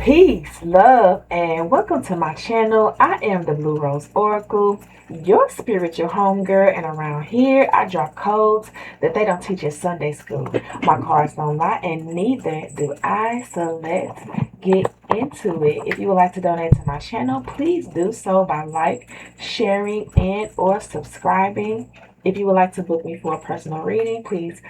Peace, love, and welcome to my channel. I am the Blue Rose Oracle, your spiritual homegirl, and around here I drop codes that they don't teach in Sunday school. My cards don't lie, and neither do I. So let's get into it. If you would like to donate to my channel, please do so by sharing, and or subscribing. If you would like to book me for a personal reading, please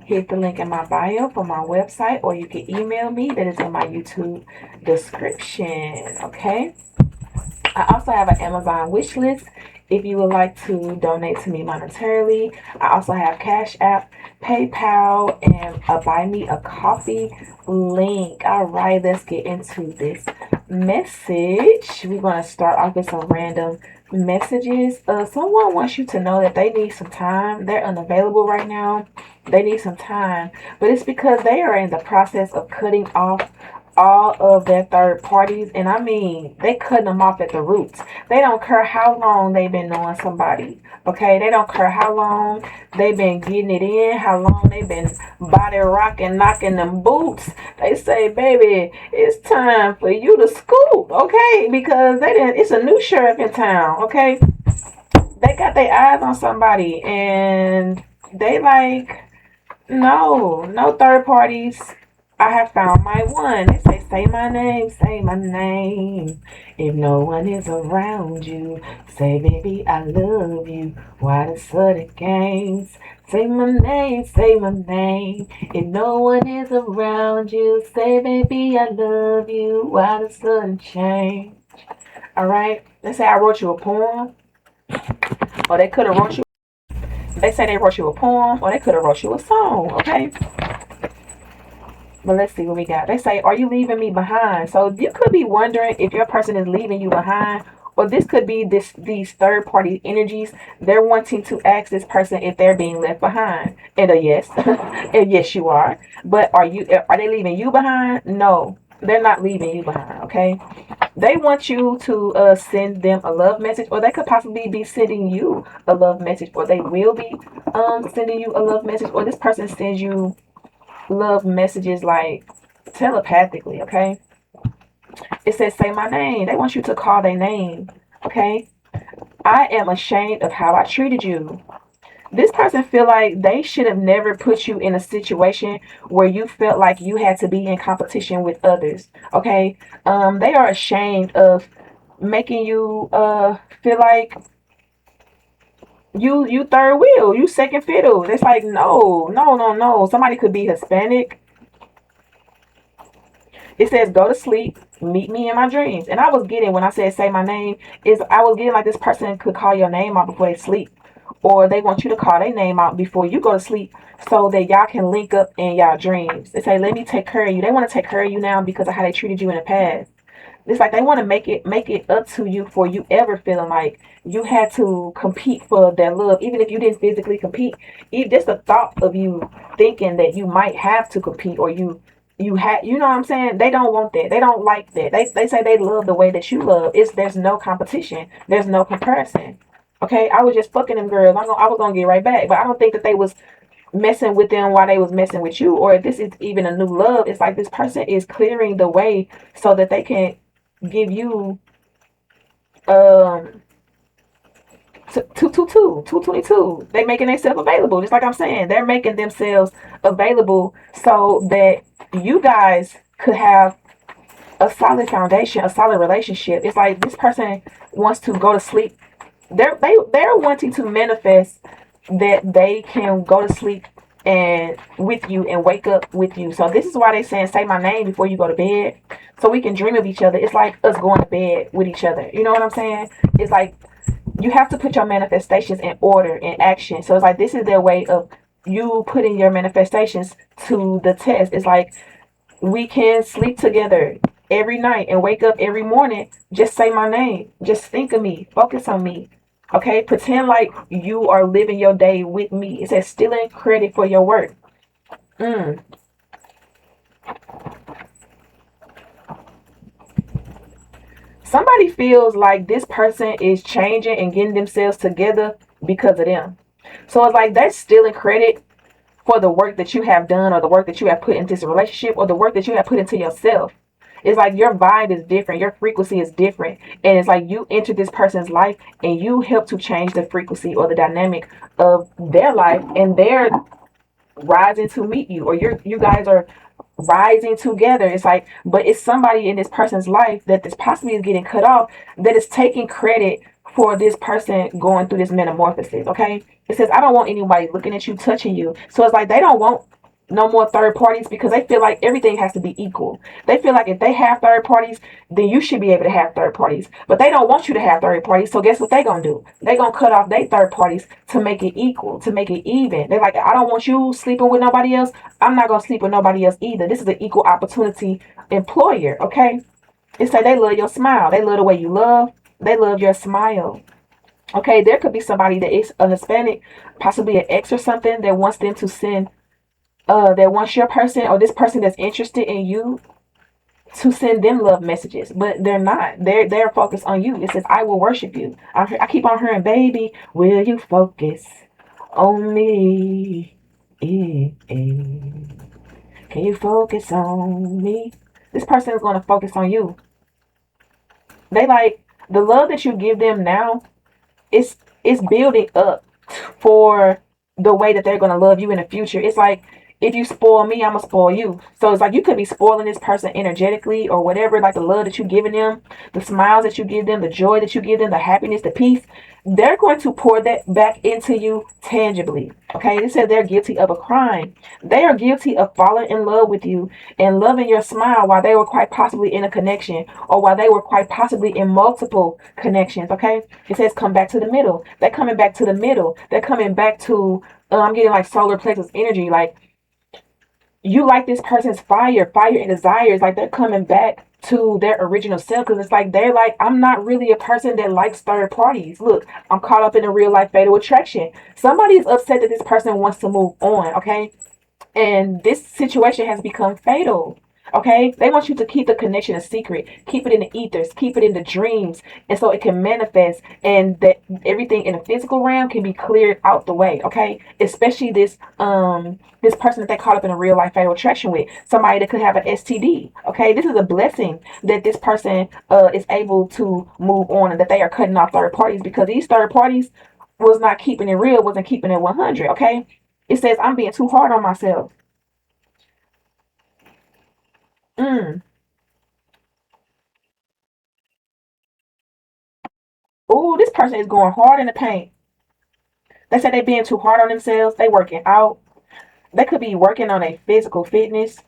hit the link in my bio for my website, or you can email me that is in my YouTube description. Okay. I also have an Amazon wish list if you would like to donate to me monetarily. I also have Cash App, PayPal, and a Buy Me a Coffee link. All right, let's get into this message. We're going to start off with some random messages. Someone wants you to know that they need some time. They're unavailable right now. They need some time, but it's because they are in the process of cutting off all of their third parties, and I mean they cutting them off at the roots. They don't care how long they've been knowing somebody. Okay, they don't care how long they've been getting it in, how long they've been body rocking, knocking them boots. They say, baby, it's time for you to scoop. Okay, because they didn't. It's a new sheriff in town. Okay, they got their eyes on somebody, and they like, no third parties. I have found my one. They say my name, say my name. If no one is around you, say, baby, I love you. Why the sudden games? Say my name, say my name. If no one is around you, say, baby, I love you. Why the sudden change? All right. Let's say I wrote you a poem, or they could have wrote you. They say they wrote you a poem, or they could have wrote you a song. Okay. But let's see what we got. They say, are you leaving me behind? So you could be wondering if your person is leaving you behind, or this could be these third party energies. They're wanting to ask this person if they're being left behind. And a yes. And yes, you are. But are they leaving you behind? No. They're not leaving you behind, okay? They want you to send them a love message, or they could possibly be sending you a love message, or they will be sending you a love message, or this person sends you love messages like telepathically. Okay, it says say my name. They want you to call their name. Okay, I am ashamed of how I treated you. This person feel like they should have never put you in a situation where you felt like you had to be in competition with others. Okay, they are ashamed of making you feel like you third wheel, you second fiddle. It's like, no. Somebody could be Hispanic. It says go to sleep, meet me in my dreams. And I was getting, when I said say my name, is I was getting like this person could call your name out before they sleep. Or they want you to call their name out before you go to sleep so that y'all can link up in y'all dreams. They say, let me take care of you. They want to take care of you now because of how they treated you in the past. It's like they want to make it up to you for you ever feeling like you had to compete for their love, even if you didn't physically compete. Even just the thought of you thinking that you might have to compete, or you had, you know what I'm saying? They don't want that. They don't like that. They say they love the way that you love. There's no competition. There's no comparison. Okay, I was just fucking them girls. I was gonna get right back, but I don't think that they was messing with them while they was messing with you, or if this is even a new love. It's like this person is clearing the way so that they can give you um 222. They making themselves available, just like I'm saying. They're making themselves available so that you guys could have a solid foundation, a solid relationship. It's like this person wants to go to sleep. They're wanting to manifest that they can go to sleep and with you and wake up with you. So this is why they saying say my name before you go to bed, so we can dream of each other. It's like us going to bed with each other. You know what I'm saying? It's like you have to put your manifestations in order, in action. So it's like this is their way of you putting your manifestations to the test. It's like we can sleep together every night and wake up every morning. Just say my name. Just think of me. Focus on me. Okay? Pretend like you are living your day with me. It says stealing credit for your work. Mm. Somebody feels like this person is changing and getting themselves together because of them. So it's like that's stealing credit for the work that you have done, or the work that you have put into this relationship, or the work that you have put into yourself. It's like your vibe is different, your frequency is different, and it's like you enter this person's life and you help to change the frequency or the dynamic of their life, and they're rising to meet you, or you guys are rising together. It's like, but it's somebody in this person's life that this possibly is getting cut off, that is taking credit for this person going through this metamorphosis. Okay, it says, I don't want anybody looking at you, touching you. So it's like they don't want no more third parties, because they feel like everything has to be equal. They feel like if they have third parties, then you should be able to have third parties. But they don't want you to have third parties. So guess what they gonna do? They gonna cut off their third parties to make it equal, to make it even. They're like, I don't want you sleeping with nobody else. I'm not gonna sleep with nobody else either. This is an equal opportunity employer. Okay. It's like they love your smile. They love the way you love. They love your smile. Okay, there could be somebody that is a Hispanic, possibly an ex or something, that wants them to send that wants your person, or this person that's interested in you, to send them love messages, but they're not. They're focused on you. It says, I will worship you. I keep on hearing, baby, will you focus on me? Can you focus on me? This person is going to focus on you. They like the love that you give them now. It's building up for the way that they're going to love you in the future. It's like, if you spoil me, I'm going to spoil you. So it's like you could be spoiling this person energetically or whatever, like the love that you're giving them, the smiles that you give them, the joy that you give them, the happiness, the peace. They're going to pour that back into you tangibly. Okay, it said they're guilty of a crime. They are guilty of falling in love with you and loving your smile while they were quite possibly in a connection, or while they were quite possibly in multiple connections. Okay, it says come back to the middle. They're coming back to the middle. They're coming back to, I'm getting like solar plexus energy, like you like this person's fire and desires, like they're coming back to their original self, because it's like they're like, I'm not really a person that likes third parties. Look, I'm caught up in a real life fatal attraction. Somebody is upset that this person wants to move on, okay? And this situation has become fatal. Okay, they want you to keep the connection a secret, keep it in the ethers, keep it in the dreams, and so it can manifest, and that everything in the physical realm can be cleared out the way. Okay, especially this this person that they caught up in a real life fatal attraction with, somebody that could have an STD. Okay, this is a blessing that this person is able to move on, and that they are cutting off third parties, because these third parties was not keeping it real, wasn't keeping it 100. Okay, it says I'm being too hard on myself. Mm. Oh, this person is going hard in the paint. They said they being too hard on themselves. They working out. They could be working on a physical fitness.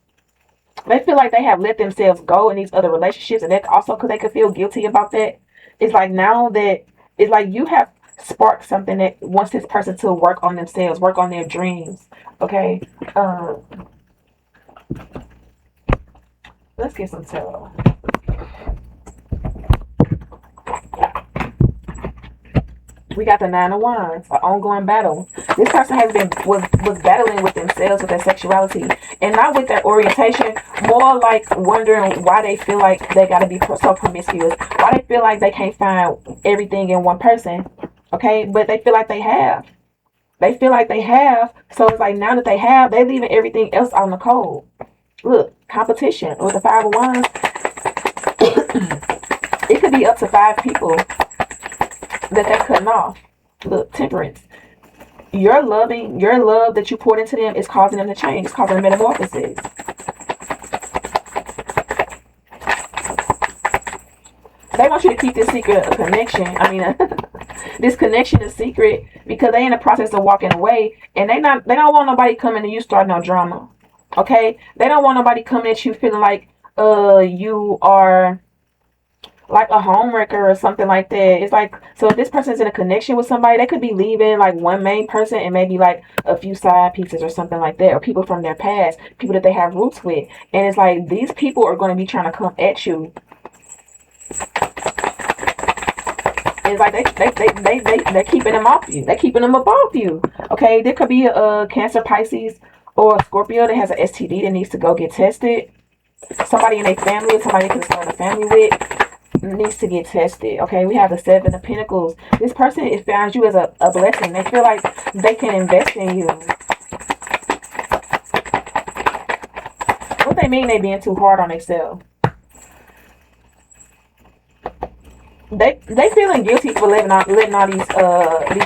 They feel like they have let themselves go in these other relationships, and that also because they could feel guilty about that. It's like now that it's like you have sparked something that wants this person to work on themselves, work on their dreams. Okay. Let's get some tarot. We got the Nine of Wands, an ongoing battle. This person has been was battling with themselves, with their sexuality, and not with their orientation. More like wondering why they feel like they got to be so promiscuous. Why they feel like they can't find everything in one person. Okay, but they feel like they have. They feel like they have. So it's like now that they have, they're leaving everything else on the cold. Look, competition with the Five of Wands. It could be up to 5 people that they're cutting off. Look, temperance. Your love that you poured into them is causing them to change. It's causing a metamorphosis. They want you to keep this secret a connection. I mean, this connection is secret because they in the process of walking away, and they don't want nobody coming to you starting no drama. Okay, they don't want nobody coming at you feeling like you are like a homewrecker or something like that. It's like, so if this person's in a connection with somebody, they could be leaving like one main person and maybe like a few side pieces or something like that, or people from their past, people that they have roots with. And it's like these people are going to be trying to come at you. It's like they're keeping them off you. They're keeping them above you. Okay, there could be a Cancer, Pisces, or a Scorpio that has an STD that needs to go get tested. Somebody in their family, somebody they can start a family with, needs to get tested. Okay, we have the Seven of Pentacles. This person finds you as a blessing. They feel like they can invest in you. What they mean they being too hard on themselves? they feeling guilty for letting all these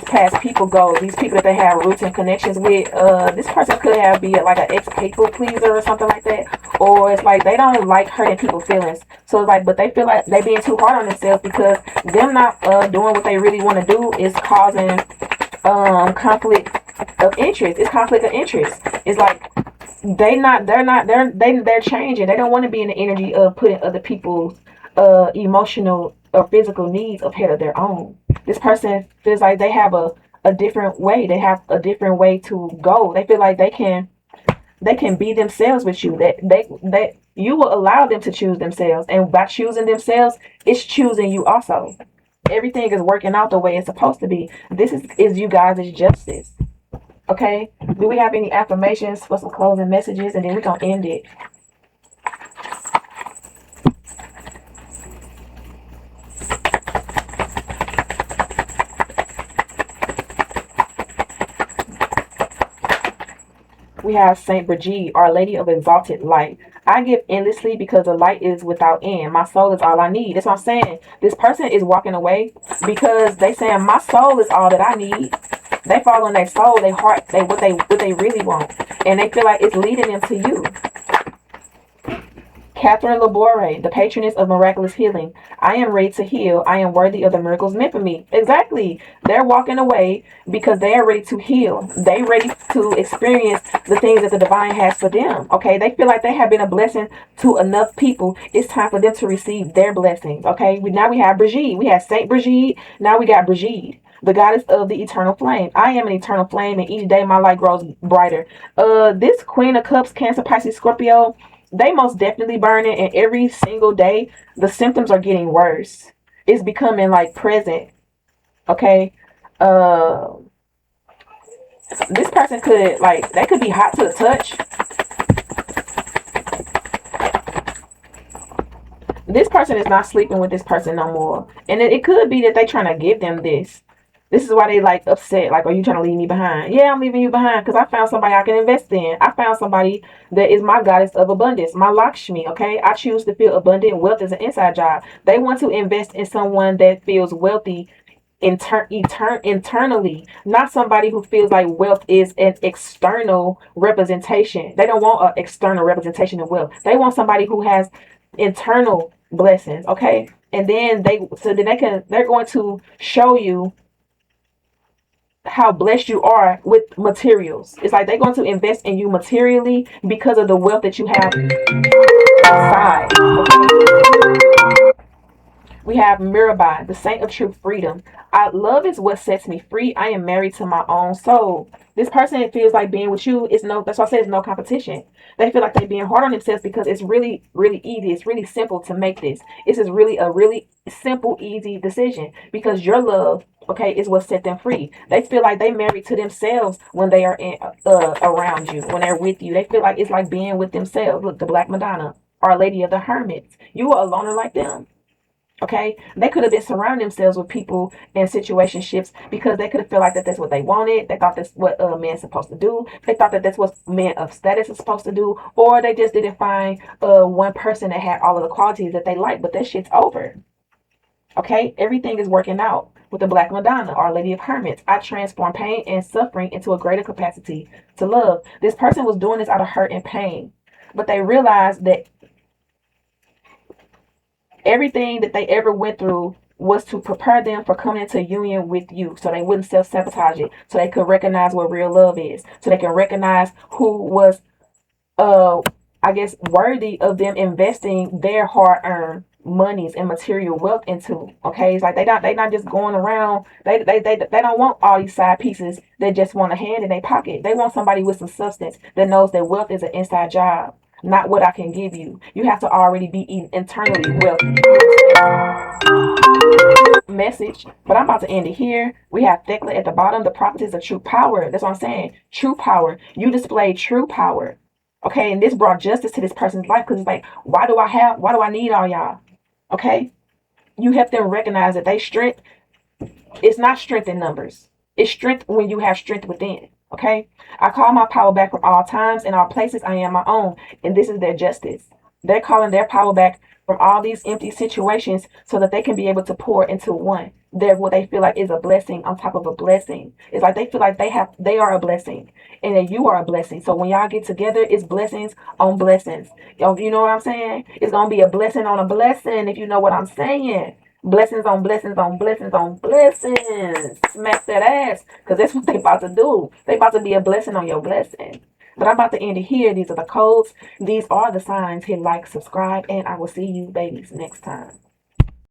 past people go. These people that they have roots and connections with. This person could have be like an ex people pleaser or something like that, or it's like they don't like hurting people's feelings. So it's like, but they feel like they being too hard on themselves because them not doing what they really want to do is causing conflict of interest. It's conflict of interest. It's like they're changing. They don't want to be in the energy of putting other people's emotional or physical needs ahead of their own. This person feels like they have a different way. They have a different way to go. They feel like they can be themselves with you. That you will allow them to choose themselves, and by choosing themselves, it's choosing you also. Everything is working out the way it's supposed to be. This is you guys' justice. Okay, do we have any affirmations for some closing messages, and then we're gonna end it? We have Saint Brigitte, Our Lady of Exalted Light. I give endlessly because the light is without end. My soul is all I need. That's what I'm saying. This person is walking away because they saying my soul is all that I need. They follow in their soul, their heart, what they really want, and they feel like it's leading them to you. Catherine Labore, the patroness of miraculous healing. I am ready to heal. I am worthy of the miracles meant for me. Exactly. They're walking away because they are ready to heal. They ready to experience the things that the divine has for them. Okay. They feel like they have been a blessing to enough people. It's time for them to receive their blessings. Okay. Now we have Brigitte. We have Saint Brigitte. Now we got Brigitte, the goddess of the eternal flame. I am an eternal flame, and each day my light grows brighter. This Queen of Cups, Cancer, Pisces, Scorpio, they most definitely burning, and every single day the symptoms are getting worse. It's becoming like present. Okay. Uh this person could, like, they could be hot to the touch. This person is not sleeping with this person no more. And it could be that they trying to give them this. This is why they like upset. Like, are you trying to leave me behind? Yeah, I'm leaving you behind because I found somebody I can invest in. I found somebody that is my goddess of abundance, my Lakshmi. Okay, I choose to feel abundant. Wealth is an inside job. They want to invest in someone that feels wealthy internally, not somebody who feels like wealth is an external representation. They don't want an external representation of wealth. They want somebody who has internal blessings. Okay, and then they're going to show you how blessed you are with materials. It's like they're going to invest in you materially because of the wealth that you have inside. We have Mirabai, the saint of true freedom. Love is what sets me free. I am married to my own soul. This person feels like being with you is no, that's why I say it's no competition. They feel like they're being hard on themselves because it's really, really easy. It's really simple to make this. This is really a really simple, easy decision because your love, okay, is what set them free. They feel like they married to themselves when they are around you, when they're with you. They feel like it's like being with themselves. Look, the Black Madonna, Our Lady of the Hermits. You are a loner like them. Okay, they could have been surrounding themselves with people and situationships because they could have felt like that's what they wanted. They thought that's what men's supposed to do. They thought that's what men of status is supposed to do, or they just didn't find one person that had all of the qualities that they like. But that shit's over. Okay, everything is working out with the Black Madonna, Our Lady of Hermits. I transform pain and suffering into a greater capacity to love. This person was doing this out of hurt and pain, but they realized that everything that they ever went through was to prepare them for coming into union with you so they wouldn't self-sabotage it, so they could recognize what real love is, so they can recognize who was I guess worthy of them investing their hard-earned monies and material wealth into. Okay, it's like they not just going around, they don't want all these side pieces. They just want a hand in their pocket. They want somebody with some substance that knows that wealth is an inside job, not what I can give you. You have to already be internally wealthy. Message, but I'm about to end it here. We have Thecla at the bottom, the prophetess of true power. That's what I'm saying. True power. You display true power. Okay, and this brought justice to this person's life because it's like, why do I need all y'all? Okay, you help them recognize that they strength. It's not strength in numbers. It's strength when you have strength within. Okay, I call my power back from all times and all places. I am my own, and this is their justice. They're calling their power back from all these empty situations so that they can be able to pour into one. They're what they feel like is a blessing on top of a blessing. It's like they feel like they are a blessing and that you are a blessing. So when y'all get together, it's blessings on blessings. You know what I'm saying? It's gonna be a blessing on a blessing, if you know what I'm saying. Blessings on blessings on blessings on blessings. Smack that ass. Because that's what they about to do. They about to be a blessing on your blessing. But I'm about to end it here. These are the codes. These are the signs. Hit like, subscribe, and I will see you babies next time.